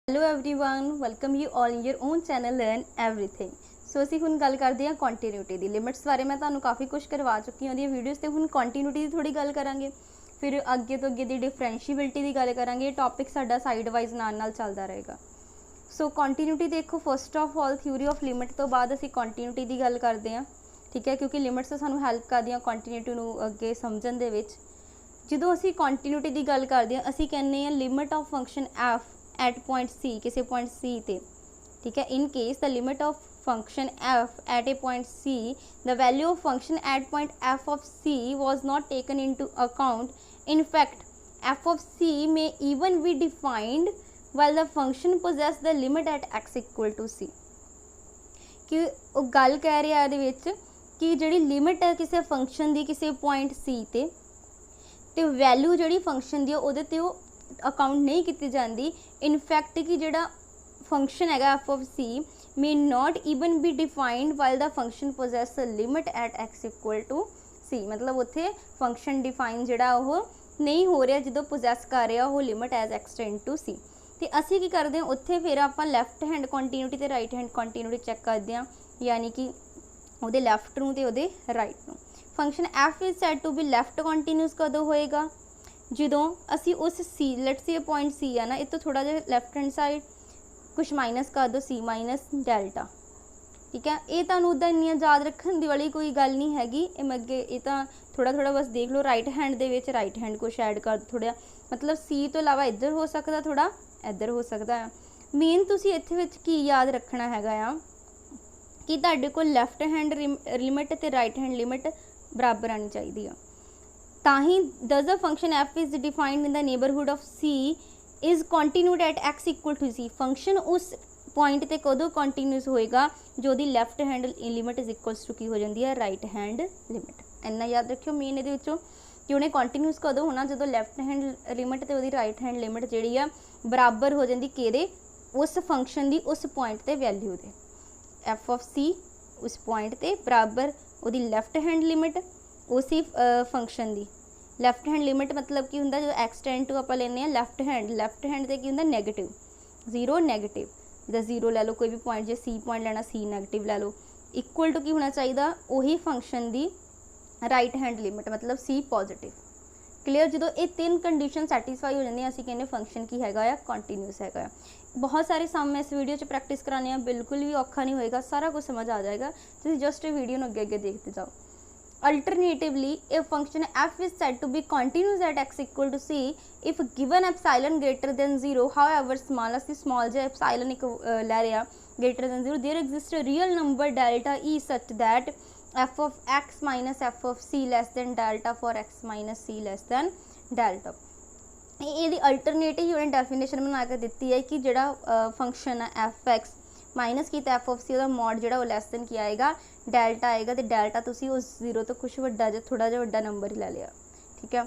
Hello everyone welcome you all in your own channel learn everything. So ਅਸੀਂ ਹੁਣ ਗੱਲ ਕਰਦੇ ਹਾਂ ਕੰਟੀਨਿਊਟੀ ਦੀ ਲਿਮਿट्स ਬਾਰੇ। ਮੈਂ ਤੁਹਾਨੂੰ ਕਾफ़ी ਕੁਝ ਕਰਵਾ ਚੁੱਕੀ ਹਾਂ ਉਹਦੀਆਂ ਵੀਡੀਓਜ਼ ਤੇ ਹੁਣ ਕੰਟੀਨਿਊਟੀ ਦੀ ਥੋੜੀ ਗੱਲ ਕਰਾਂਗੇ, ਫਿਰ ਅੱਗੇ ਤੋਂ ਅੱਗੇ ਦੀ ਡਿਫਰੈਂਸ਼ੀਏਬਿਲਿਟੀ ਦੀ ਗੱਲ ਕਰਾਂਗੇ। ਟੌਪਿਕ ਸਾਡਾ ਸਾਈਡ ਵਾਈਜ਼ ਨਾਲ ਚੱਲਦਾ ਰਹੇਗਾ। ਸੋ ਕੰਟੀਨਿਊਟੀ ਦੇਖੋ, first of all theory of limit ਤੋਂ ਬਾਅਦ ਅਸੀਂ ਕੰਟੀਨਿਊਟੀ ਦੀ ਗੱਲ ਕਰਦੇ ਹਾਂ, ਠੀਕ ਹੈ, ਕਿਉਂਕਿ ਲਿਮਿट्स ਸਾਨੂੰ ਹੈਲਪ ਕਰਦੀਆਂ ਕੰਟੀਨਿਊਟੀ ਨੂੰ ਅੱਗੇ ਸਮਝਣ ਦੇ ਵਿੱਚ। ਜਦੋਂ ਅਸੀਂ ਕੰਟੀਨਿਊਟੀ ਦੀ ਗੱਲ ਕਰਦੇ ਹਾਂ ਅਸੀਂ ਕਹਿੰਦੇ ਹਾਂ limit of function F at point C, किसी पॉइंट सी ते, ठीक है। In case the limit of function F at a point C, the value of function at point F of C was not taken into account. In fact F of C may even be defined while the function possesses the limit at x equal to C. कि गल कह रहा है कि जी limit है किसी function की किसी पॉइंट सी ते वैल्यू जी फंक्शन की वो अकाउंट नहीं की जाती। इनफैक्ट कि जोड़ा फंक्शन है F of C may not even be defined while the function possesses limit at x equal to C. मतलब उत्थे फंक्शन डिफाइन जोड़ा वो नहीं हो रहा जो पोजेस कर रहा वो limit as X tends to C. तो असी की करते हैं उत्थे फिर आप लैफ्ट हैंड कंटीन्यूटी तो राइट हैंड कंटीन्यूटी चैक करते हैं, यानी कि वो लैफ्ट नूं ते उहदे राइट नूं। Function F is said to be left continuous कदों होएगा ਜਦੋਂ ਅਸੀਂ उस सी लेट्स से पॉइंट सी है ना, इस तो थोड़ा जिहा लैफ्ट हैंड साइड कुछ माइनस कर दो सी माइनस डेल्टा, ठीक है। ये तुहानूं उदां इन्नी याद रखने वाली कोई गल नहीं हैगी। अगे ये तो थोड़ा थोड़ा बस देख लो, राइट हैंड दे विच राइट हैंड कुछ ऐड कर दो थोड़ा, मतलब सी तो इलावा इधर हो सकता, थोड़ा इधर हो सकता है। मेन तुसीं इत्थे विच की याद रखना हैगा आ कि तुहाडे कोल लैफ्ट हैंड लिमिट ते राइट हैंड लिमिट बराबर आनी चाहिदी आ। ताही does the function f is defined in the neighborhood of c is continued at x equal to c। Function उस पॉइंट ते कदों कंटिन्यूस होएगा जो the left hand limit is equals to की हो जाती है राइट हैंड लिमिट। इन्ना याद रखियो मेन ये कि उन्हें कंटिन्यूस कदों होना जो लैफ्ट हैंड लिमिट ते उहदी राइट हैंड लिमिट जिहड़ी आ बराबर हो जाती किहदे उस फंक्शन दी उस पॉइंट ते वैल्यू दे। एफ ऑफ सी उस पॉइंट ते बराबर उहदी लैफ्ट हैंड लिमिट उसी फंक्शन दी लैफ्ट हैंड लिमिट मतलब की होंदा जो एक्स टेंड टू आप लेने लैफ्ट हैंड से की होंदा नैगेटिव जीरो नैगेटिव जिदा जीरो लै लो, कोई भी पॉइंट जो सी पॉइंट लेना सी नैगेटिव लै लो, इक्वल टू की होना चाहिए उही फंक्शन दी राइट हैंड लिमिट मतलब सी पॉजिटिव। क्लीयर, जो ये तीन कंडीशन सैटिस्फाई हो जाती असीं कहने फंक्शन की हैगा कंटीन्यूस हैगा। बहुत सारे सम मैं इस वीडियो च प्रैक्टिस कराने, बिल्कुल भी औखा नहीं होएगा, सारा कुछ समझ आ जाएगा। तुसीं जस्ट वीडियो अगे अगे देखते जाओ। Alternatively, if function f is said to be continuous at x equal to c if given epsilon greater than 0, however small as the small j epsilon ले रहा greater than 0, there exists a real number delta e such that f of x minus f of c less than delta for x minus c less than delta। ये alternative उन्हें definition बना के दी है कि जोड़ा function है F x minus किया F of सी वह मॉड जो लैस दैन की आएगा डेल्टा आएगा, तो डेल्टा तुसी उस जीरो तो कुछ वड्डा जो थोड़ा जिहा वड्डा नंबर ही ले लिया, ठीक है।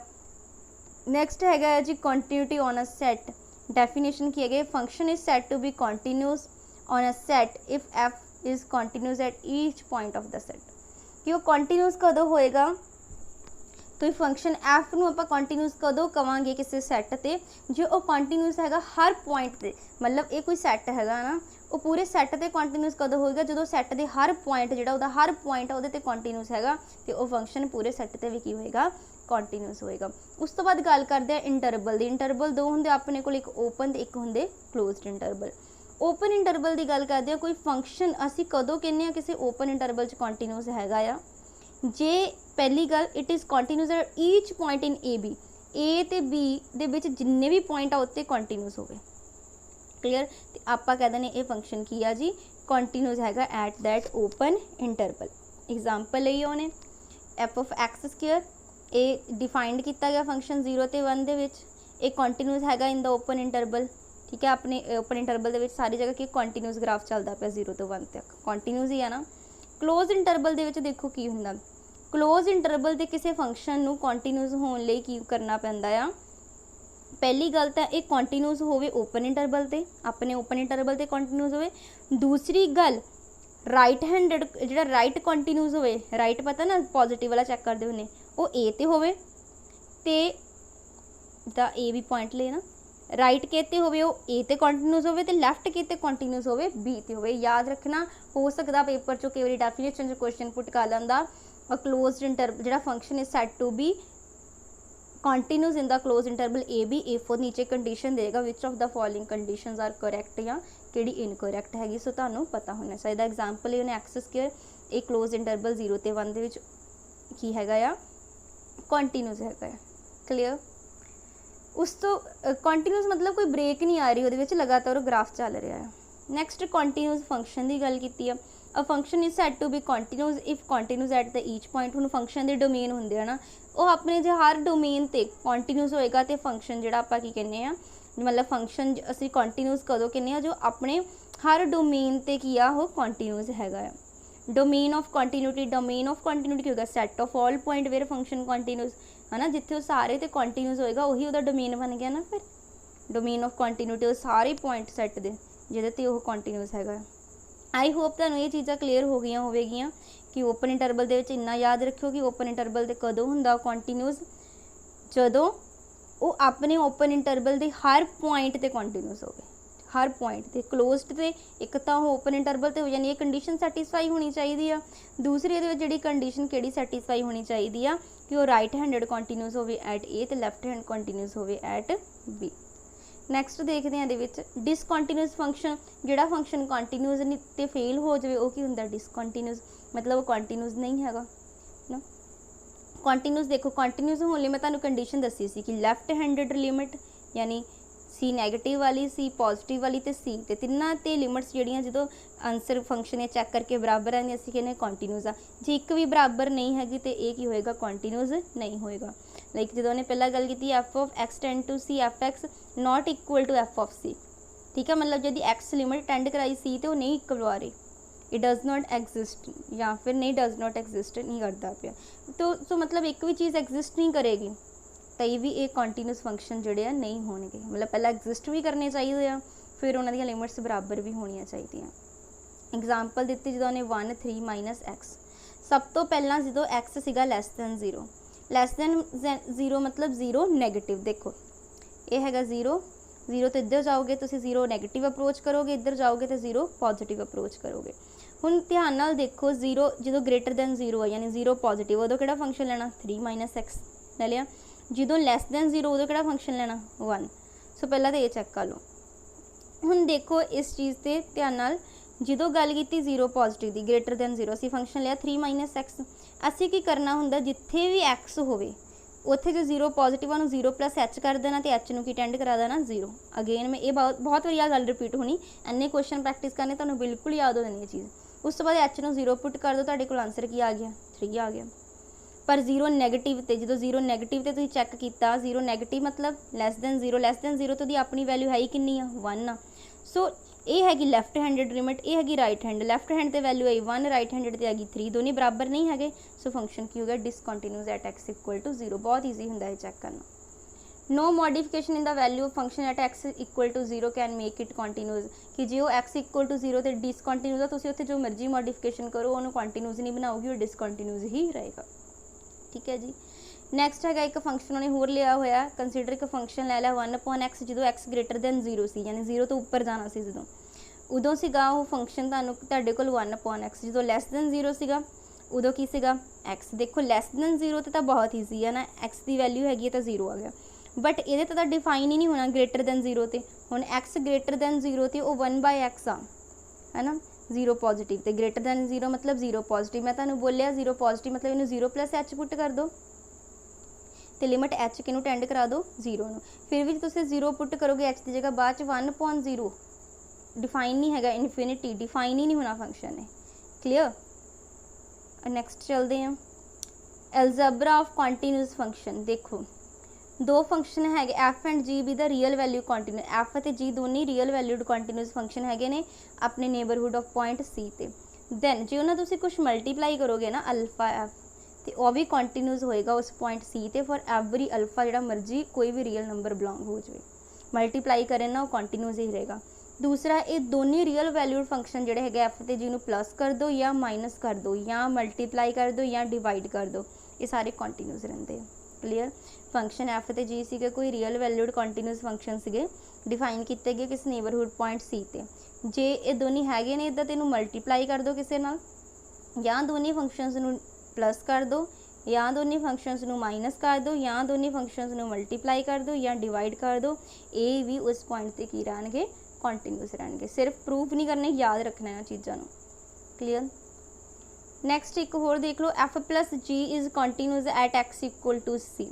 नैक्सट हैगा जी continuity on a set. Definition की है function is set to be continuous on a set if F is continuous at each point of the set. कि वो कंटीन्यूस कदों होएगा तो फंक्शन एफ नूं आपां कंटीन्यूस कदों कवांगे किसी सैट ते जो वो कंटीन्यूस हैगा हर पॉइंट ते, मतलब ये कोई सैट हैगा ना वो पूरे सैट ते कंटीन्यूस कदों होएगा जो सैट के हर पॉइंट जो हर पॉइंट वो कंटीन्यूस हैगा तो वो फंक्शन पूरे सैट ते भी की होएगा कंटीन्यूस होएगा। उस तो बाद गल करते हैं इंटरवल दी। इंटरवल दो होंगे अपने को, एक ओपन एक होंगे क्लोज्ड इंटरवल। ओपन इंटरवल की गल करते हैं कोई फंक्शन असी कदों कहने किसी ओपन इंटरवल कंटीन्यूस हैगा आ जे पहली गल it is continuous at each point in A ते बी दे विच जिन्ने भी पॉइंट आ उत्ते कंटीन्यूस हो गए। क्लीयर, तो आप कह दें ये फंक्शन की है जी कंटीन्यूस हैगा at that open interval. Example ली उन्हें एफ ऑफ एक्स स्क्वेयर ये डिफाइंड किया गया फंक्शन 0 ते 1 दे विच, एक कंटीन्यूस हैगा इन द ओपन इंटरवल, ठीक है। अपने ओपन इंटरवल के सारी जगह की कंटीन्यूस ग्राफ चलता पाया 0 तो 1 तक कंटीन्यूस ही है ना। क्लोज इंटरवल के देखो की होंदा, क्लोज इंटरवल के किसी फंक्शन नूं कंटीन्यूस होने लई की करना पैंदा आ। पहली गल तो एक कंटीन्यूस होवे ओपन इंटरवल ते, अपने ओपन इंटरवल ते कंटीन्यूस होवे। दूसरी गल राइट हैंडेड जो राइट कंटीन्यूस होवे, राइट पता ना पॉजिटिव वाला चैक करते होने वो ए ते होवे ते द ए भी पॉइंट लेना राइट किते होवे वो ए ते कंटीन्यूस होवे ते लैफ्ट किते कंटीन्यूस होवे बी ते होवे। याद रखना, हो सकता पेपर चो कई बार डेफिनेशन क्वेश्चन पुट कर लैंदा अ क्लोज्ड इंटरवल जिहड़ा function is set to be continuous in the close interval A B A four, नीचे कंडीशन देगा which of the following conditions are correct या किहड़ी इनकरैक्ट हैगी। सो तुहानूं पता होना चाहिए। एग्जाम्पल उन्हें एक्स स्क्वेयर ए क्लोज इंटरवल 0 ते 1 दे विच की हैगा या कंटीन्यूस हैगा। क्लीयर। उस तो कंटीन्यूस मतलब कोई ब्रेक नहीं आ रही, उहदे विच लगातार ग्राफ चल रहा है। नैक्सट कंटीन्यूस फंक्शन की गल की है। A function is set to be continuous if continuous at the each point. हुण फंक्शन के डोमेन होंदे है ना, वो अपने जो हर डोमेन ते कंटीन्यूस होएगा तो फंक्शन जिहड़ा आपां की कहने आ, मतलब फंक्शन असीं कंटीन्यूस कदों कहने आ जो अपने हर डोमेन ते की आ वो कंटीन्यूस हैगा। Domain of continuity, domain of continuity होगा set of all point where function continuous है ना, जिथे वो सारे तो कंटीन्यूस होएगा वही उसका डोमेन बन गया ना। फिर डोमेन ऑफ कंटीन्यूटी वो सारे पॉइंट सैट दे जिहदे ते वो कंटीन्यूस हैगा। आई होप तुहानूं ये चीज़ां क्लीयर हो गई होवेगियां कि ओपन इंटरवल दे विच इन्ना याद रखियो कि ओपन इंटरवल ते कदों हुंदा कंटीन्यूस जदों वो अपने ओपन इंटरवल के हर पॉइंट ते कंटीन्यूस होवे, हर पॉइंट ते। क्लोज्ड ते एक तो ओपन इंटरवल ते हो जानी, कंडीशन सैटिस्फाई होनी चाहिए। दूसरी ये जिहड़ी कंडीशन किहड़ी सैटिस्फाई होनी चाहिए कि वो राइट हैंडेड कंटीन्यूस होवे एट ए ते लैफ्ट हैंड कंटीन्यूस होवे एट बी। नैक्सट देखते हैं ये डिसकंटीन्यूस फंक्शन, जिहड़ा फंक्शन कंटीन्यूस ते फेल हो जाए वो की हुंदा डिसकंटीन्यूस, मतलब वो कंटीन्यूस नहीं हैगा ना। कंटीन्यूस देखो, कंटीन्यूस होने मैं तुहानूं कंडीशन दसी सी कि लैफ्ट हैंडेड लिमिट यानी सी नैगेटिव वाली, सी पॉजिटिव वाली ते सी ते तिन्नां ते लिमिट्स जिहड़ियां जो आंसर फंक्शन चैक करके बराबर आने असीं कहने कंटीन्यूस आ। जे एक भी बराबर नहीं हैगी तो ये की होएगा कंटीन्यूस नहीं होएगा। लाइक जो उन्हें पहला गल की F of X tends to C F X not equal to F of C, ठीक है। मतलब यदि एक्स लिमिट टेंड कराई सी तो नहीं इक्वल आ रही, इट डज़ नॉट एग्जिस्ट या फिर नहीं डज़ नॉट एग्जिस्ट नहीं करता पाया तो मतलब एक भी चीज़ एग्जिस्ट नहीं करेगी तो भी ये कंटीन्यूस फंक्शन जोड़े नहीं होंगे। मतलब पहला एग्जिस्ट भी करने चाहिए फिर उन्होंने लिमिट्स बराबर भी होनी चाहिए। एग्जाम्पल दी जो उन्हें 1 3 माइनस एक्स, सब तो पहला जो एक्स सीगा लैस दैन 0, लैस दैन 0 मतलब 0 नैगेटिव। देखो ये है 0 0 तो इधर जाओगे तो 0 नैगेटिव अप्रोच करोगे, इधर जाओगे तो 0 पॉजिटिव अप्रोच करोगे। हुण ध्यान नाल देखो 0 जो ग्रेटर दैन 0 है यानी 0 पॉजिटिव उदों किहड़ा फंक्शन लेना 3 माइनस एक्स ले लिया। जो लैस दैन 0 उदों किहड़ा फंक्शन लेना 1। सो पहला तो ये चेक कर लो। हुण देखो इस चीज़ से ध्यान नाल जो गल की 0 पॉजिटिव की ग्रेटर दैन 0 असी फंक्शन लिया 3 माइनस एक्स। असी की करना हुंदा जिथे भी एक्स होवे उत्थे जो 0 पॉजिटिव उन्होंने 0 प्लस एच कर देना तो एच नूं की टेंड करा देना 0। अगेन मैं ये बहुत बार गल रिपीट होनी, इन्ने क्वेश्चन प्रैक्टिस करने तो बिल्कुल याद हो जानी है चीज़। उस तो बाद एच नूं 0 पुट कर दो, तुहाडे कोल आंसर की आ गया 3 आ गया। पर 0 नैगेटिव ते जो 0 नैगेटिव ते तुसीं चैक किया 0 नैगेटिव मतलब लैस दैन 0 तो दी अपनी वैल्यू है ही कितनी आ 1 आ। सो ये हैगी लैफ्ट हैंडेड लिमिट, ये हैगी राइट हैंड। लैफ्ट हैंड ते वैल्यू आई 1, राइट हैंडेड ते हैगी 3, दोनों बराबर नहीं है। सो फंक्शन की हो गया discontinuous at x equal to 0। बहुत ईजी होंदा है चैक करना। No modification in the value of function at x equal to 0 can make it continuous, कि जो एक्स इक्वल टू 0 तो डिसकंटीन्यूस है तुसीं उत्थे जो मर्जी मॉडिफिकेशन करो उन्होंने कंटीन्यूस नहीं बनाओगी, वो डिसकंटीन्यूस ही रहेगा। ठीक है जी। नैक्सट है एक फंक्शन उन्हें होर लिया हुआ, कंसीडर एक फंक्शन ले लिया 1/x जो एक्स ग्रेटर दैन 0 सी यानी 0 तो उपर जाना सी जो उदों सीगा वो फंक्शन तुहाडे कोल 1/x जो लैस दैन 0 सीगा उदों की सीगा x। देखो लैस दैन 0 तो बहुत ईजी है ना, x की वैल्यू हैगी तो 0 आ गया। बट ये तो डिफाइन ही नहीं होना ग्रेटर दैन 0 ते। हुण x ग्रेटर दैन 0 ते वो 1/x आ है ना, 0 पॉजिटिव तो ग्रेटर दैन 0 मतलब 0 पॉजिटिव। मैं तुहानूं बोलिया 0 पॉजिटिव मतलब इन्हूं 0 प्लस एच पुट कर दो तो लिमिट एच किनू टेंड करा दो 0 नूं। फिर भी तुसीं 0 पुट करोगे एच की जगह बाद 1/0 डिफाइन नहीं हैगा, इनफिनिटी डिफाइन ही नहीं होना फंक्शन है। क्लियर। नैक्सट चलते हैं एल्जेब्रा ऑफ कंटीन्यूस फंक्शन। देखो दो फंक्शन है एफ एंड जी भी the real value continuous, F ते जी दोनों रियल वैल्यूड कंटीन्यूस फंक्शन है ने अपने नेबरहुड ऑफ पॉइंट सी ते। दैन जो ना तुसीं कुछ मल्टीप्लाई करोगे ना अल्फा एफ तो वह भी कंटीन्यूस होएगा उस पॉइंट सी ते फॉर एवरी अल्फा जो मर्जी कोई भी रियल नंबर बिलोंग हो जाए मल्टीप्लाई करें ना वो कंटीन्यूस ही रहेगा। दूसरा ये दोनों रियल वैल्यूड फंक्शन जोड़े है एफ ते जी नूं प्लस कर दो या माइनस कर दो या मल्टीप्लाई कर दो या डिवाइड कर दो, ये सारे कंटीन्यूस रहते हैं। क्लीयर। फंक्शन एफ ते जी सीगे कोई रियल वैल्यूड कंटीन्यूअस फंक्शन सीगे डिफाइन किए गए किस नेबरहुड पॉइंट सी ते। जे ये दोनों हैगे ने इदा तेनों मल्टीप्लाई कर दो किसी नाल, या दोनों फंक्शनस नूं प्लस कर दो, या दोनों फंक्शनस नूं माइनस कर दो, या दोनों फंक्शनस नूं मल्टीप्लाई कर दो, या डिवाइड कर दो, ये भी उस पॉइंट ते की रहणगे कंटीन्यूअस रहणगे। सिर्फ प्रूफ नहीं करने, याद रखना है चीज़ों नूं। क्लीयर। नैक्सट एक होर देख लो, F plus G is continuous at x equal to C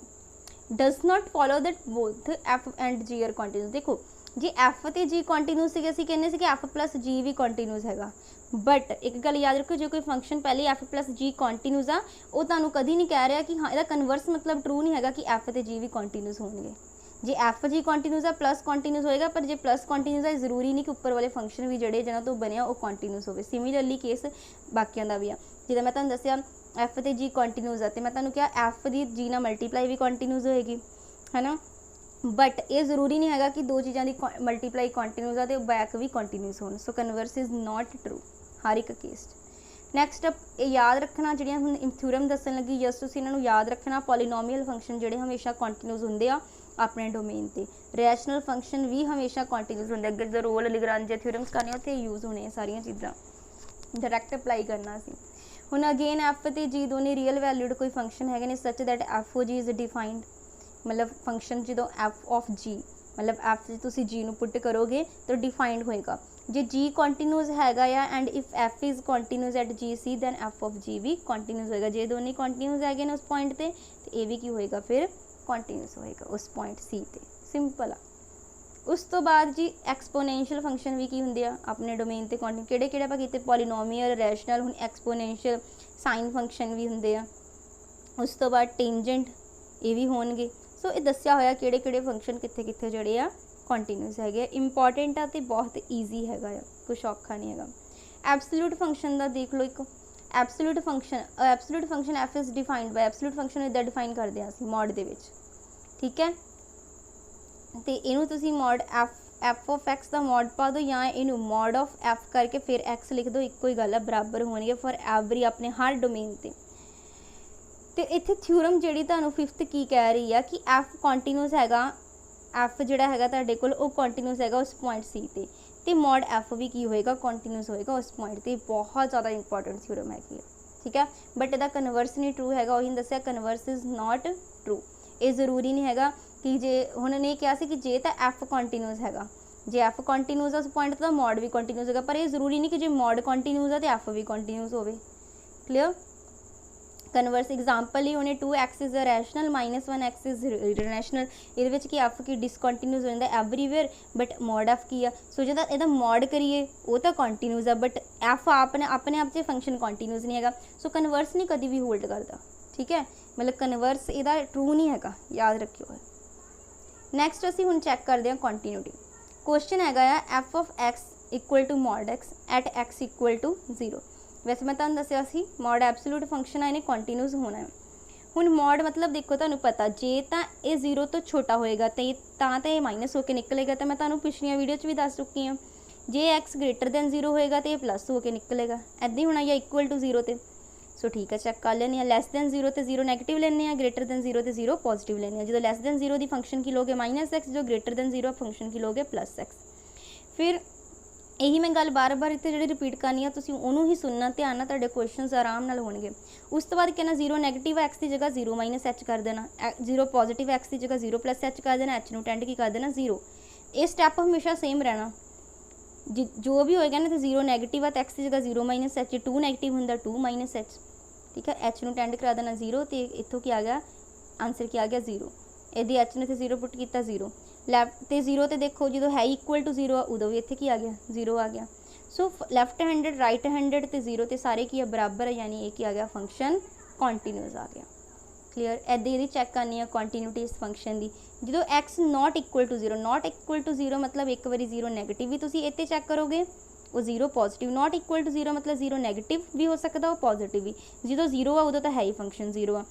does not follow that both F and G are continuous. देखो जे एफ तो जी कंटीन्यूअस से असीं कहने कि एफ प्लस जी भी कंटीन्यूअस हैगा, बट एक गल याद रखो, जो कोई फंक्शन पहले एफ प्लस जी कंटीन्यूअस आ वो तुहानूं कदी नहीं कह रहा कि हाँ इसका कन्वर्स मतलब ट्रू नहीं हैगा कि एफ तो जी भी कंटीन्यूअस होणगे। जे एफ जी कंटीन्यूअस आ प्लस कंटीन्यूअस होएगा, पर जे प्लस कंटीन्यूअस है जरूरी नहीं कि उपर वाले फंक्शन भी जिहड़े जिन्हां तो बनिया वो कंटीन्यूअस होवे। सिमिलरली केस बाकियां दा भी आ, जिद्दां मैं तुहानूं दस्सिया एफ तो जी कंटीन्यूअस आ ते मैं तुहानूं कहा एफ दी जी नाल मल्टीप्लाई भी कंटीन्यूअस होएगी, है ना। बट ये जरूरी नहीं है कि दो चीज़ों की मल्टीप्लाई कंटीन्यूअस है तो बैक भी कंटीन्यूअस हो। सो कन्वर्स इज़ नॉट ट्रू हर एक केस। नैक्सट ये याद रखना जिहड़ियां हुण थ्योरम दस्सण लगी, जस्ट तुसीं इन्हां नूं याद रखना। पॉलीनोमियल फंक्शन जिहड़े हमेशा कंटीन्यूअस हुंदे आ अपने डोमेन ते, रैशनल फंक्शन भी हमेशा कंटीन्यूअस हुंदे। अगर जो रोल लिग्रांज थ्योरम्स करने उत्ते यूज़ होने सारियां चीज़ां डायरैक्ट अप्लाई करना सी। हुण अगेन एफ ते जी दोनों रियल वैल्यूड कोई फंक्शन है such that F O G is defined, मतलब फंक्शन जो एफ ऑफ जी मतलब एफ से तुसी जी नूं पुट करोगे तो डिफाइंड होएगा। जे जी कंटीन्यूअस हैगा या and if F is continuous at G C then F of G भी कंटीन्यूअस होएगा। जे दोनों कंटीन्यूअस हैगे ने उस पॉइंट ते तो ये भी की होएगा फिर कंटीन्यूअस होएगा उस पॉइंट सी ते। सिंपल आ। उस तो बाद जी एक्सपोनेंशियल फंक्शन भी की होंगे अपने डोमेन ते कंटीन्यू किहड़े आपां कीते पॉलीनोमियल रैशनल हुण एक्सपोनेंशियल साइन फंक्शन भी होंगे आ। उस तो बाद टेंजेंट ये भी होणगे। सो ये दस्सिया होया किहड़े फंक्शन कित्थे कित्थे जिहड़े आ कंटीन्यूअस हैगे। इंपॉर्टेंट आ ते बहुत ईजी हैगा आ, कुछ औखा नहीं हैगा। एब्सोल्यूट फंक्शन का देख लो, एक absolute function F is defined by absolute function इदा डिफाइन करते हैं असीं मॉड दे विच, ठीक है। तो इनू तुसीं मॉड एफ ऑफ एक्स का मॉड पा दो या इनू मॉड ऑफ एफ करके फिर एक्स लिख दो, इक्को ही गल है, बराबर होणगे फॉर एवरी अपने हर डोमेन ते। तो इत्थे थ्योरम जिहड़ी तुहानूं फिफ्थ की कह रही है कि एफ कंटीन्यूअस हैगा, एफ जिहड़ा हैगा तुहाडे कोल वो कंटीन्यूअस हैगा उस पॉइंट सी ते मॉड एफ भी की होएगा कंटीन्यूअस होएगा उस पॉइंट ते। बहुत ज़्यादा इंपॉर्टेंट थ्योरम है कि, ठीक है। बट इहदा कन्वर्स नहीं ट्रू हैगा, वही दस्सिया कन्वर्स इज़ नॉट ट्रू। ये जरूरी नहीं हैगा कि जे उन्होंने कहा कि जे तो एफ कंटीन्यूअस हैगा, जे एफ कंटीन्यूअस है उस पॉइंट तो मॉड भी कंटीन्यूअस हैगा, पर यह जरूरी नहीं कि जो मॉड कंटीन्यूअस है तो एफ भी कंटीन्यूअस होवे। क्लीयर। कन्वर्स एग्जाम्पल ही होने 2x is a rational -1 x is irrational. ये कि एफ की डिसकंटीन्यूअस हो जाता है एवरीवेयर, बट मॉड एफ की है। सो जो यदा मॉड करिए वो तो कंटीन्यूअस है, बट एफ अपने आप से फंक्शन कंटीन्यूअस नहीं है। सो कन्वर्स नहीं कभी भी होल्ड करता, ठीक है। मतलब कन्वर्स इहदा ट्रू नहीं हैगा, याद रखियो। नैक्सट असीं हुण चैक करते हैं कंटीन्यूटी। क्वेश्चन हैगा F of X equal to mod X at x equal to 0। वैसे मैं तुहानूं दस्सिया सी मॉड एब्सोल्यूट फंक्शन है, इन्हें कंटीन्यूअस होना है। हुण मॉड मतलब देखो तुहानूं पता जे तां ये 0 तो छोटा होएगा तो ये माइनस होकर निकलेगा, तो मैं तुहानूं पिछलियां वीडियो च भी दस चुकी हाँ। जे एक्स ग्रेटर दैन 0 होएगा तो ये प्लस होकर निकलेगा, ऐदा ही होना, या इक्वल टू 0 ते। सो ठीक है, चेक कर लेने। लैस दैन 0 तो 0 नैगेटिव लेने, ग्रेटर दैन 0 तो 0 पॉजिटिव लेने। जो लैस दैन 0 की फंक्शन की लोगे -x, जो ग्रेटर दैन 0 फंक्शन की लोगे +x। फिर यही मैं गल बार बार इतने जी रिपीट करनी है, तुसीं उहनूं ही सुनना, ध्यान नाल, तुहाडे क्वेश्चनस आराम नाल होणगे। उस तो बाद कहना 0 नैगेटिव एक्स की जगह 0 -h कर देना, 0 पॉजिटिव एक्स की जगह 0 +h कर देना, h नूं टेंड की कर देना 0। ये स्टैप हमेशा सेम रहना, जो भी होएगा ना तो 0 नैगेटिव है तो एक्स की जगह 0 -h, 2 नैगेटिव होंदा 2 -h, ठीक है। h नूं टेंड करा देना 0, तो इत्थों की आ गया आंसर, की आ गया 0। यदि h ने तो 0 पुट किया 0, लैफ्ट तो 0 तो देखो जो है इक्वल टू 0 उदों भी इत्थे की आ गया 0 आ गया। सो लैफ्ट हैंडेड राइट हैंडेड तो 0 तो सारे की बराबर है, यानी एक ही आ गया फंक्शन कंटीन्यूअस आ गया। क्लीयर। ऐसे यदि चैक करनी है कंटीन्यूटी इस फंक्शन की, जो X not equal to 0, not equal to 0 मतलब एक बारी 0 नैगेटिव भी तुसीं इत्थे चैक करोगे वो 0 पॉजिटिव, नॉट इक्वल टू 0 मतलब 0 नैगेटिव भी हो सकता वो पॉजिटिव भी। जो 0 आ उदों तो है ही फंक्शन 0 आ।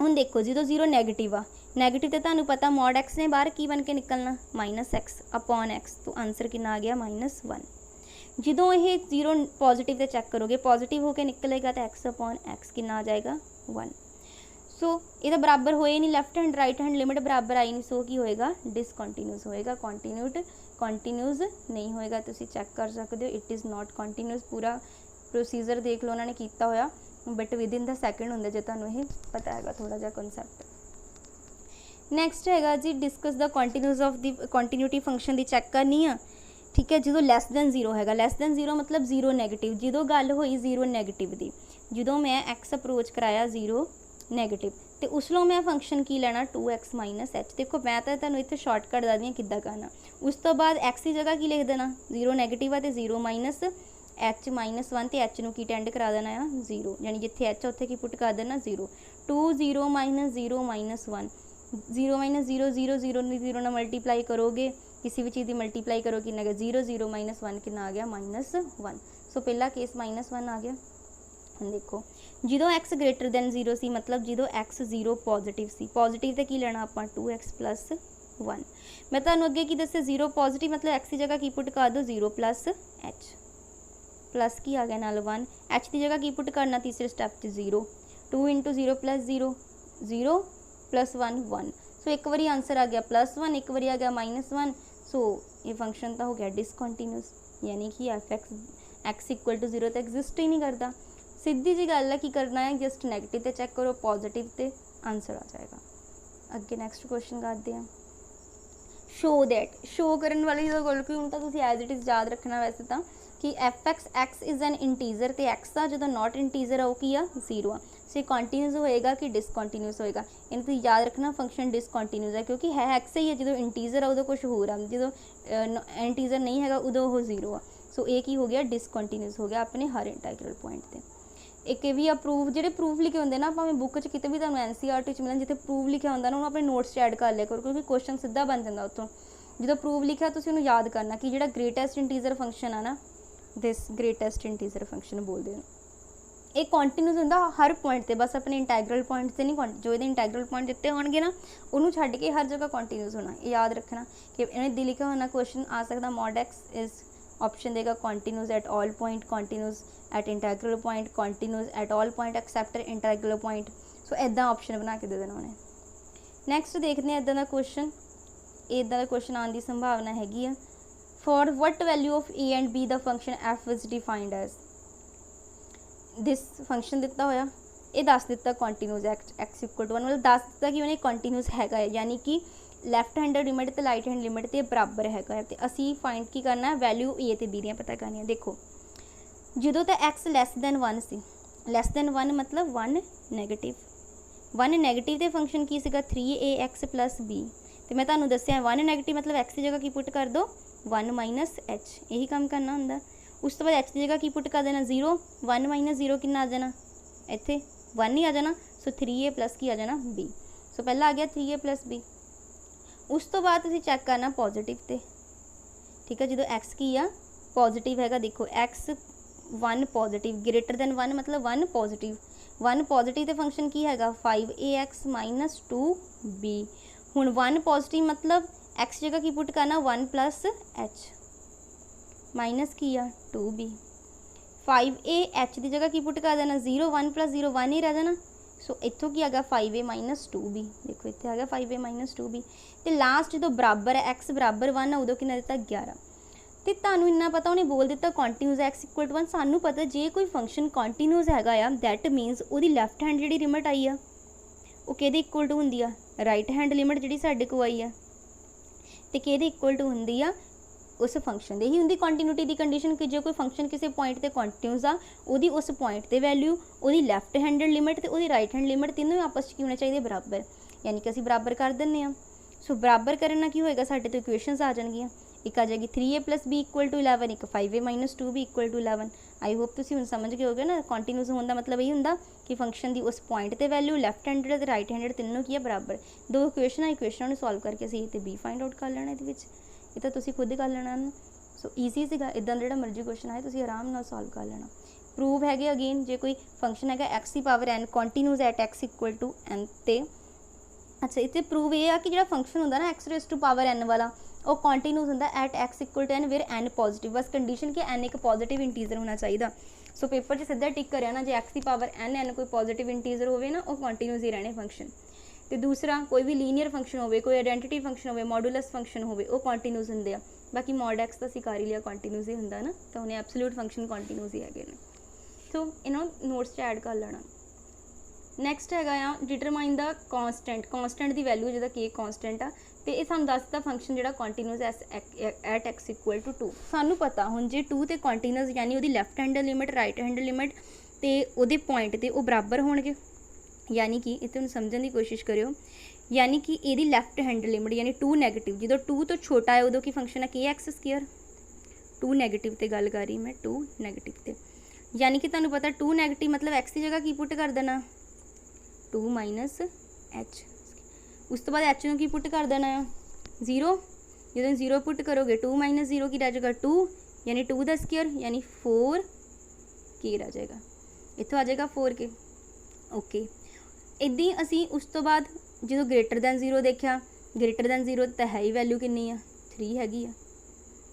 हुण देखो जो 0 नैगेटिव आ, नैगेटिव तो तुहानूं पता मॉड एक्स ने बाहर की बन के निकलना -x अपॉन x, तो आंसर कितना आ गया -1। जो ये 0 पॉजिटिव तो चेक करोगे पॉजिटिव होकर निकलेगा तो x अपॉन x कितना आ जाएगा 1। सो ये बराबर होए नहीं, left hand right hand limit बराबर आई नहीं, सो की होएगा डिसकंटीन्यूस होएगा, कंटीन्यूस नहीं होएगा। तुसी चेक कर सकते हो, इट इज़ नॉट कंटीन्यूस। पूरा प्रोसीजर देख लो उन्होंने किया होया, but with in the second होंगे जो तुहानू ये पता है थोड़ा जिहा कॉन्सैप्ट। नैक्सट है जी discuss the continuous of the continuity function की चैक करनी है, ठीक है। जो लैस दैन जीरो है, लैस दैन जीरो मतलब जीरो नैगेटिव, जो गल हुई जीरो नैगेटिव की, जो मैं एक्स अप्रोच कराया जीरो नैगेटिव, तो उसलों मैं फंक्शन की लेना 2x माइनस एच। देखो मैं तो तुहानू इत्थे शॉर्टकट दस दी किद्दां करना। उस तो बाद एक्स की जगह की लिख देना, जीरो नैगेटिव है तो zero minus H minus one, तो एच नू की टेंड करा देना है जीरो, यानी जिथे एच उत्थे की पुट कर देना zero. 2 0 minus 0 minus 1, 0 minus 0 0 0 zero ना मल्टीप्लाई करोगे, किसी भी चीज़ की मल्टीप्लाई करो कि 0 0 माइनस 1 कितना आ गया -1। सो पहला केस -1 आ गया। हम देखो जो एक्स ग्रेटर दैन 0 सी, मतलब जो एक्स 0 पॉजिटिव सी, पॉजिटिव तो की लेना आप 2x प्लस 1। मैं तुहानू अगे की दस्या 0 पॉजिटिव मतलब एक्स की जगह की पुट कर दो 0 प्लस एच, प्लस की आ गया नाल 1, एच की जगह की पुट करना तीसरे स्टैप 0, 2 इंटू 0 प्लस 0 0 प्लस 1 1। सो एक बारी आंसर आ गया +1, एक बारी आ गया -1। सो ये फंक्शन तो हो गया डिसकंटीन्यूस, यानी कि एफ एक्स इक्वल टू 0 तो एग्जिस्ट ही नहीं करता। सीधी जी गल है, की करना है जस्ट नैगेटिव तो चैक करो, पॉजिटिव तो आंसर आ जाएगा। अगे नैक्सट क्वेश्चन करते हैं। शो दैट, शो करने वाली जो गल कोई उल्टा तुम एज इट इज़ याद रखना वैसे तो कि F x is an integer, तो एक्स का जो नॉट इंटीजर है वो की आ 0 आ। सो कंटीन्यूस होएगा कि डिसकंटीन्यूस होएगा, इन तुम याद रखना फंक्शन डिसकंटीन्यूस है, क्योंकि है एक्स ही है, जो इंटीजर है उदों कुछ होर आ, जो इंटीजर नहीं है उदों वो 0 आ। सो ये की हो गया डिसकंटीन्यूस हो गया अपने हर इंटैग्रल पॉइंट पर। एक भी आ प्रूफ, जो प्रूफ लिखे होंगे ना भावें बुक च किते भी तुहानू NCERT मिलन, जिथे प्रूफ लिखा होंगे ना उन्होंने अपने नोट्स ऐड कर लिया करो, क्योंकि क्वेश्चन सीधा बन जाता उत्थों। जो प्रूफ लिखा तुसीं उन्होंने याद करना कि जो ग्रेटेस्ट इंटीजर फंक्शन है ना, दिस ग्रेटेस्ट इंटीजर फंक्शन बोलते हैं, ये कंटीन्यूस होंदा हर पॉइंट पे, बस अपने इंटैग्रल पॉइंट से नहीं, जो ये इंटैग्रल पॉइंट दिते होंगे ना उन्होंने छड्ड के हर जगह कंटीन्यूस होना। ये याद रखना कि इन्हें दी लिखा होना क्वेश्चन आ सकता मॉड एक्स इज ऑप्शन देगा continuous at all point, continuous at integral point, continuous at all point except integral point. So इदा ऑप्शन बना के दे देना उन्हें। नैक्सट देखते हैं इदा का क्वेश्चन, इदा का क्वेश्चन आने की संभावना हैगी है। For what value of A and B the function F is defined as, this function दिता होया ये दस दिता कंटीन्यूस एक्स इक्वल टू 1, मतलब दस दिता कि उन्हें कंटीन्यूस है, यानी कि लैफ्ट हैंड लिमिट तो राइट हैंड लिमिट तो बराबर है, तो असी फाइंड की करना है वैल्यू ए तो बी दी पता करनी। देखो जो तो एक्स लैस दैन 1 सी, लैस दैन 1 मतलब 1 नैगेटिव, 1 नैगेटिव तो फंक्शन की सीगा 3ax प्लस बी, तो मैं तुहानू दस्सिया 1 नैगेटिव मतलब एक्स की जगह की पुट कर दो 1 माइनस एच, यही काम करना होंगे। उस तो बाद एच की जगह की पुट कर देना 0, 1 माइनस 0 कितना आ जाना, इत्थे 1 ही आ जाना। सो 3a प्लस की आ जाना b। सो पहला आ गया 3a प्लस b। उस तो बाद तुसीं चैक करना पॉजिटिव ते, ठीक है, जो एक्स की आ पॉजिटिव है, देखो एक्स 1 पॉजिटिव ग्रेटर दैन 1 मतलब 1 पॉजिटिव, 1 पॉजिटिव तो फंक्शन की है 5ax माइनस 2b। हुण 1 पॉजिटिव मतलब एक्स जगह की पुट करना 1 प्लस एच माइनस की आ 2b, 5a एच की जगह की पुट कर देना 0, 1 प्लस 0 1 ही रह जाना। सो इतों की आ गया 5a माइनस 2b, देखो इतने आ गया 5a माइनस 2b। तो लास्ट जो बराबर है एक्स बराबर 1 है उदों कि दिता 11। तो तुहानू इन्ना पता उन्हें बोल दिता कंटीन्यूस एक्स इक्वल टू 1। सानू पता जे कोई फंक्शन कंटीन्यूस है दैट मीनस वो लैफ्ट हैंड जी लिमिट आई आ वो कि इक्वल टू होंगी आ राइट हैंड लिमिट जी साढ़े को आई है, तो कि इक्वल टू होंगी आ उस फंक्शन की ही होंगी कंटीन्यूटी की कंडीशन कि जो कोई फंक्शन किसी पॉइंट पर कंटीन्यूस आ वो उस पॉइंट पर वैल्यू वो लैफ्ट हैंड लिमिट तो वो राइट हैंड लिमिट तीनों ही आपस में होने चाहिए बराबर, यानी कि असीं बराबर कर दें। सो बराबर करना की होएगा साढ़े तो इक्वेशनस आ जाएगी, एक आ जाएगी 3a plus B equal to 11, एक 5a minus 2b equal to 11। I hope तुसीं हुण समझ गए होगे ना कंटीन्यूस होने का मतलब यही होंगे कि फंक्शन की उस पॉइंट पर वैल्यू लैफ्ट हैंडेड तो राइट हैंडेड तीनों की है बराबर। दो इक्वेशन सॉल्व करके असीं ए ते बी फाइंड आउट कर लेना, ये तो तुसीं खुद ही कर लेना। सो ईजी सीगा, इदां दा जिहड़ा मर्जी क्वेश्चन आए तुसीं आराम नाल सॉल्व कर लेना। प्रूव है अगेन जो कोई फंक्शन है एक्स की power n continuous at x equal to n ते अच्छा इतने प्रूव ये कि जो फंक्शन होंगे ना x raise to power n वाला वो कंटीन्यूस होंगे at x equal to n where n positive, बस कंडीशन कि n एक पॉजिटिव इंटीजर होना चाहिए। सो पेपर 'ਚ सीधा टिक करिया ना, जे एक्स की पावर n कोई पॉजिटिव इंटीजर होवे ना, वो कंटीन्यूस ही रहने फंक्शन। तो दूसरा कोई भी लीनियर फंक्शन होवे, कोई आइडेंटिटी फंक्शन होवे, मॉडुलस फंक्शन होवे, वो कंटीन्यूस होंगे। बाकी मॉड एक्स तो असीं कर ही लिया कंटीन्यूस ही होंदा ना, तो उन्हें एब्सोल्यूट फंक्शन कंटीन्यूस ही है। सो इन्होंने नोट्स 'ਚ ऐड कर लेना। नैक्सट हैगा आ डिटरमाइन द कॉन्सटेंट, कॉन्सटेंट की वैल्यू जिहदा के कॉन्सटेंट आ, तो ये सानूं दसदा फंक्शन जिहड़ा continuous at x equal to 2। सानूं पता हुण जे 2 ते कंटीन्यूस यानी उहदी left hand limit right hand limit ते उहदे पॉइंट ते वो बराबर होणगे, यानी कि इत्थे हुण समझण दी कोशिश करियो, यानी कि इहदी लैफ्ट हैंड लिमिट यानी 2 नैगेटिव, जो 2 तो छोटा है उदों की फंक्शन है के एक्स स्केयर। 2 नैगेटिव ते गल कर रही मैं, 2 नैगेटिव ते, यानी कि तुहानूं पता 2 नैगेटिव मतलब एक्स की जगह की पुट कर देना 2 माइनस एच, उस तो बाद एच नूं की पुट कर देना है 0। जो 0 पुट करोगे 2 माइनस 0 की रह जाएगा 2, यानी 2 का स्केयर यानी 4 के रह जाएगा, इत्थों आ जाएगा 4 के। ओके, इदां ही असी उस तो बाद जो ग्रेटर दैन 0 देखा, ग्रेटर दैन 0 तो है ही वैल्यू कितनी है 3 हैगी आ,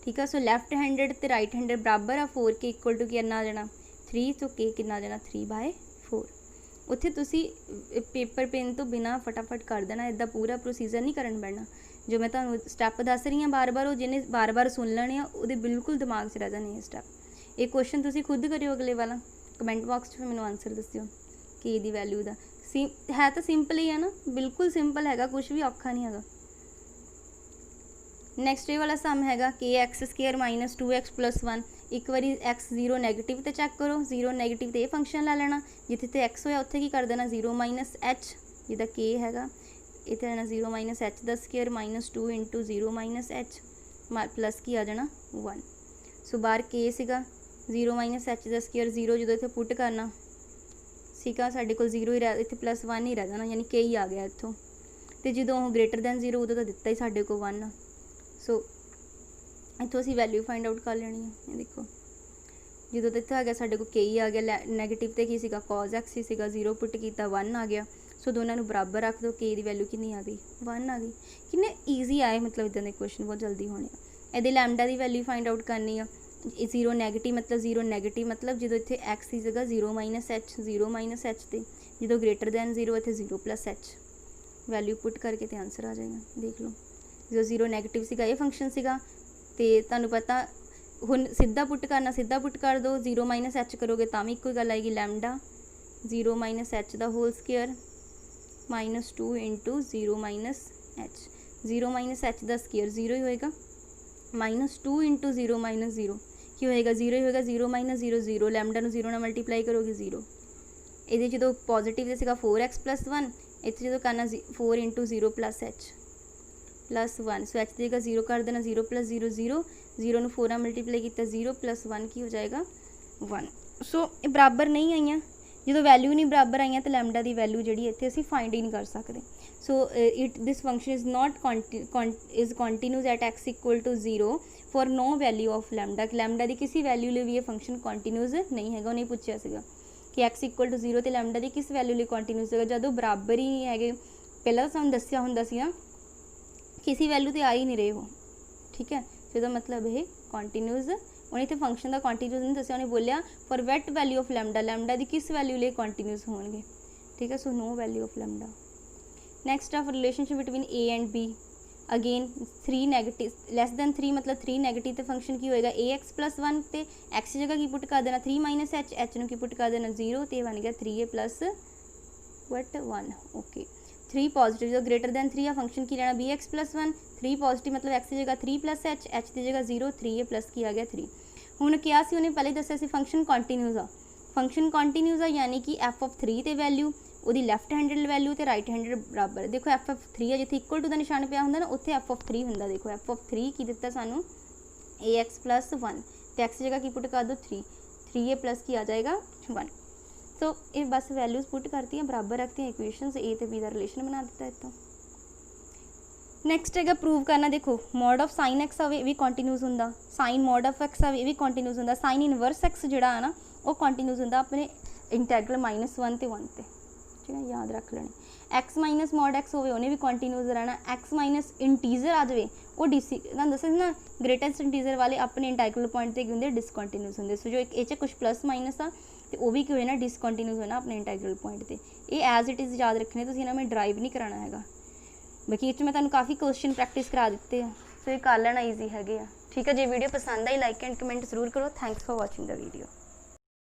ठीक है। सो लैफ्ट हैंडेड तो राइट हैंडेड बराबर आ 4 के इक्वल टू कितना आ जाना 3, तो के कितना आ जाना 3/4। उत्थे तुसी पेपर पेन तो बिना फटाफट कर देना, इदा पूरा प्रोसीजर नहीं करन पैना। जो मैं तुहानूं स्टैप दस रही हाँ बार बार, वो जिन्हें बार बार सुन लेने वो बिल्कुल दिमाग से रह जाने ये स्टैप। ये क्वेश्चन तुसी खुद करियो अगले वाला, कमेंट बॉक्स में मैनूं आंसर दस्सिओ कि इहदी वैल्यू दा है तो सिंपल ही है ना, बिल्कुल सिंपल हैगा, कुछ भी औखा नहीं हैगा। नैक्सट ये वाला सम हैगा के x square minus 2x plus 1। एक बारी एक्स 0 नैगेटिव तो चैक करो, 0 नैगेटिव तो ये फंक्शन ला लेना, जिथे तो एक्स होया उत्थे की कर देना 0 माइनस एच, जिहदा के हैगा इत्थे आना 0 minus h the square minus 2 into 0 minus H plus की आ जाना 1। सो बाहर के सीगा 0 माइनस एच द स्केयर 0, जो इत्थे पुट करना सीगा साडे कोल 0 ही रह, इत्थे प्लस 1 ही रह जाना, यानी के ही आ गया इत्थों। तो जो ग्रेटर दैन 0 उदों तो दिता ही साडे को 1। सो इत्थों असीं वैल्यू फाइंड आउट कर लेनी है। देखो जो तो इत्थे आ गया साडे को के ही आ गया, नैगेटिव तो की सीगा कॉज एक्स ही सीगा, 0 पुट किया 1 आ गया। सो दोनों नूं बराबर रख दो, के दी वैल्यू कितनी आ गई 1 आ गई। कितने ईजी आए, मतलब इदां दे क्वेश्चन बहुत जल्दी होने। इहदे लैमडा की वैल्यू फाइंड आउट करनी है, 0 नैगेटिव मतलब 0 नैगेटिव मतलब जो इत्थे एक्स की जगह 0 माइनस एच, 0 माइनस एच ते जो ग्रेटर दैन 0 इत्थे 0 प्लस एच, वैल्यू पुट करके तो आंसर आ जाएगा। देख लो जो 0 नैगेटिव सीगा ये फंक्शन सीगा, तो तुहानूं पता हुण सीधा पुट करना, सीधा पुट कर दो, 0 माइनस एच करोगे तो भी एक गल आएगी, lambda 0 minus h the whole square minus 2 into 0 minus h, 0 minus h the square 0 ही होएगा, माइनस 2 इंटू 0 माइनस 0 की होएगा 0 ही होएगा, 0 माइनस 0 0, लैमडा नूं 0 नाल मल्टीप्लाई करोगे 0। ये जो पॉजिटिव सीगा 4x प्लस 1, इत्थे जो करना 4 into 0 plus H plus 1। So H की जगह 0 कर देना, 0 प्लस 0 0, 0 नूं 4 मल्टीप्लाई किया 0 प्लस 1 की हो जाएगा 1। सो ये बराबर नहीं आई, जो वैल्यू नहीं बराबर आई तो लैमडा की वैल्यू जी इत्थे असीं फाइंड ही नहीं कर सकते। So this function is not is continuous at x equal to 0 for no value of lambda. Lambda की किसी वैल्यू लिए भी ये फंक्शन कॉन्टीन्यूस नहीं है, उन्हें पूछा सीगा कि एक्स इक्वल टू 0 तो लैमडा की किस वैल्यू लिए कॉन्टीन्यूस है, जदों बराबर ही नहीं है। पहला तो सानूं दस्सिया हुंदा सी ना किसी वैल्यू तो आ ही नहीं रहे हो, ठीक है। जो मतलब ये कॉन्टीन्यूस, उन्हें तो फंक्शन का कॉन्टीन्यूस नहीं दस्सिया, उन्हें बोलिया for what value of lambda, lambda की किस वैल्यू लिए कॉन्टीन्यूस होंगे, ठीक है। So no value of lambda. Next of relationship between a and b, again 3 negative less than 3 मतलब 3 नैगेटिव तो फंक्शन की होएगा ए एक्स प्लस 1, तो एक्स की जगह की पुट कर देना 3 माइनस एच, एच नूं की पुट कर देना 0, तो बन गया 3a प्लस 1। ओके 3 पॉजिटिव जो ग्रेटर दैन 3 फंक्शन की लेना बी एक्स प्लस 1, 3 पॉजिटिव मतलब एक्स की जगह 3 प्लस एच, एच की जगह 0, 3a प्लस की आ गया 3। हुण क्या सी उन्हें पहले दस्सिया सी फंक्शन कॉन्टीन्यूस आ, फंक्शन कॉन्टीन्यूस आ यानी कि एफ ऑफ 3 ते वैल्यू ਉਹਦੀ ਲੈਫਟ हैंडेड वैल्यू तो राइट हैंडेड बराबर। देखो एफ ऑफ 3 है जिथे इक्वल टू का निशान पिया होंदा ना, उत्थे एफ ऑफ 3 होंदा। देखो एफ ऑफ 3 की दिता सानू ए एक्स प्लस 1, तो एक्स जगह की पुट कर दो 3, 3a प्लस की आ जाएगा 1। तो ये बस वैल्यूज पुट करती हैं, बराबर रखती हैं इक्वेशंस, ए तो बी का रिलेशन बना दिता है। तो नैक्सट है प्रूव करना। देखो मॉड ऑफ साइन एक्स आवे भी कॉन्टीन्यूस होंदा, साइन मॉड ऑफ एक्स आवे भी कॉन्टीन्यूस होंदा, साइन इनवर्स एक्स जिहड़ा है ना वो कॉन्टीन्यूस होंदा अपने इंटैग्रल -1 ते 1 ते, ठीक है, याद रख लेने। एक्स माइनस मॉड एक्स होवे उन्हें भी कंटीन्यूस रहना, एक्स माइनस इंटीजर आ जाए वो डिसी तुहानूं दस्सिया ना ग्रेटेस्ट इंटीजर वाले अपने इंटाइग्रल पॉइंट ते की हुंदे डिसकंटीन्यूस हुंदे। सो जो एक ये कुछ प्लस माइनस आ तो वो भी की होए ना डिसकंटीन्यूस होना अपने इंटाइग्रल पॉइंट ते। ये एज इट इज़ याद रखने, तुसीं इन्हां में ड्राइव नहीं कराना हैगा। बाकी मैं तुहानूं काफ़ी क्वेश्चन प्रैक्टिस करा दिते हैं, सो ये कर लेना ईजी हैगे आ। ठीक है, जे वीडियो पसंद आई लाइक एंड कमेंट जरूर करो। Thanks for watching the video.